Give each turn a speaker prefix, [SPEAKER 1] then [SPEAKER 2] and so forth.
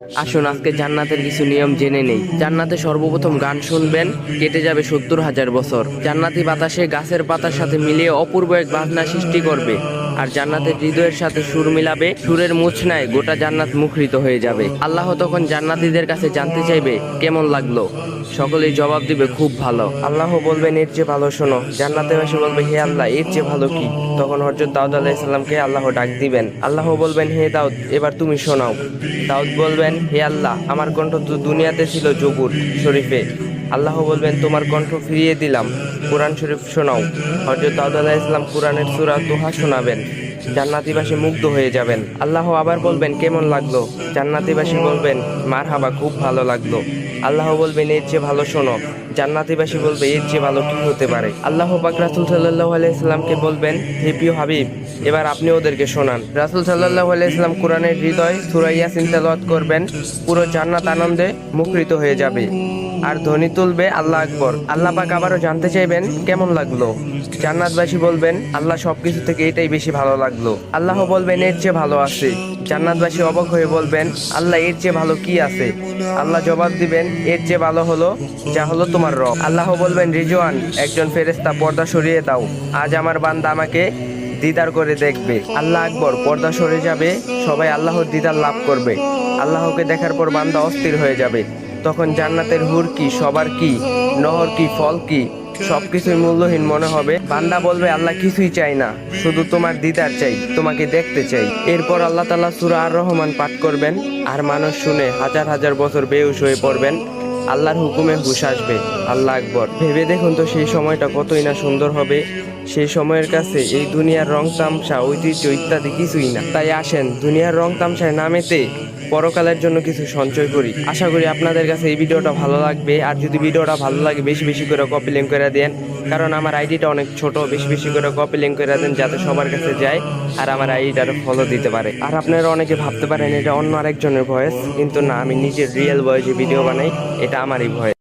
[SPEAKER 1] আসুন আজকে জান্নাতের কিছু নিয়ম জেনে নেই। জান্নাতে সর্বপ্রথম গান শুনবেন, কেটে যাবে 70,000 বছর। জান্নাতি বাতাসে গাছের পাতার সাথে মিলিয়ে অপূর্ব এক বাজনা সৃষ্টি করবে। আর জান্নাতের হৃদয়ের সাথে সুর মিলাবে, সুরের মূর্ছনায় গোটা জান্নাত মুখরিত হয়ে যাবে। আল্লাহ তখন জান্নাতীদের কাছে জানতে চাইবে কেমন লাগলো। সকলেই জবাব দিবে খুব ভালো। আল্লাহ বলবেন এর চেয়ে ভালো শোনো। জান্নাতেবাসী বলবে হে আল্লাহ, এর চেয়ে ভালো কি? তখন হযরত দাউদ আলাইহিস সালামকে আল্লাহ ডাক দিবেন। আল্লাহ বলবেন হে দাউদ, এবার তুমি শোনাও। দাউদ বলবেন হে আল্লাহ, আমার কণ্ঠ তো দুনিয়াতে ছিল জবুর শরীফে। আল্লাহ বলবেন তোমার কণ্ঠ ফিরিয়ে দিলাম, কোরআন শরীফ শোনাও। হযরত দাউদ আলাইহিস সালাম কোরআনের সূরা তোহা শোনাবেন। জান্নাতীবাসী মুগ্ধ হয়ে যাবেন। আল্লাহ আবার বলবেন কেমন লাগলো? জান্নাতীবাসী বলবেন মারহাবা, খুব ভালো লাগলো। আল্লাহ বলবেন এর চেয়ে ভালো শোনো। জান্নাতীবাসী বলবে এর চেয়ে ভালো কি হতে পারে? আল্লাহ পাক রাসূল সাল্লাল্লাহু আলাইহি সাল্লামকে বলবেন হে প্রিয় হাবিব, এবার আপনি ওদেরকে শোনান। রাসূল সাল্লাল্লাহু আলাইহি সাল্লাম কোরআনের হৃদয় সূরা ইয়াসিন তেলাওয়াত করবেন। পুরো জান্নাত আনন্দে মুখরিত হয়ে যাবে আর ধ্বনি তুলবে আল্লাহ আকবর। আল্লাহ পাক আবারও জানতে চাইবেন কেমন লাগলো? জান্নাতবাসী বলবেন আল্লাহ সবকিছু থেকে এটাই বেশি ভালো লাগলো। আল্লাহ বলবেন এর চেয়ে ভালো আছে। জান্নাতবাসী অবাক হয়ে বলবেন আল্লাহ এর চেয়ে ভালো কি আছে? আল্লাহ জবাব দিবেন এর চেয়ে ভালো হলো যা হলো তোমার রব। আল্লাহ বলবেন রিজওয়ান, একজন ফেরেশতা, পর্দা সরিয়ে দাও, আজ আমার বান্দা আমাকে দিদার করে দেখবে। আল্লাহ আকবর, পর্দা সরে যাবে, সবাই আল্লাহর দিদার লাভ করবে। আল্লাহকে দেখার পর বান্দা অস্থির হয়ে যাবে। তখন জান্নাতের হুর কি, সবার কি, নহর কি, ফল কি, সবকিছুই মূল্যহীন মনে হবে। বান্দা বলবে আল্লাহ কিছুই চাই না, শুধু তোমার দিদার চাই, তোমাকে দেখতে চাই। এরপর আল্লাহ তাআলা সূরা আর রহমান পাঠ করবেন আর মানুষ শুনে হাজার হাজার বছর বেহুশ হয়ে পড়বেন। আল্লাহর হুকুমে হুঁশ আসবে। আল্লাহ আকবর। ভেবে দেখুন তো সেই সময়টা কতই না সুন্দর হবে। সেই সময়ের কাছে এই দুনিয়ার রং তামসা, ঐতিহ্য ইত্যাদি কিছুই না। তাই আসেন দুনিয়ার রং তামসায় না মেতে পরকালের জন্য কিছু সঞ্চয় করি। আশা করি আপনাদের কাছে এই ভিডিওটা ভালো লাগবে। আর যদি ভিডিওটা ভালো লাগে বেশি বেশি করে কপি লিঙ্ক করে দেন, কারণ আমার আইডিটা অনেক ছোট। বেশি বেশি করে কপি লিঙ্ক করে দেন যাতে সবার কাছে যায় আর আমার আইডিটার ফলো দিতে পারে। আর আপনারা অনেকে ভাবতে পারেন এটা অন্য আরেকজনের ভয়েস, কিন্তু না, আমি নিজের রিয়েল ভয়েসে ভিডিও বানাই, এটা আমারই ভয়েস।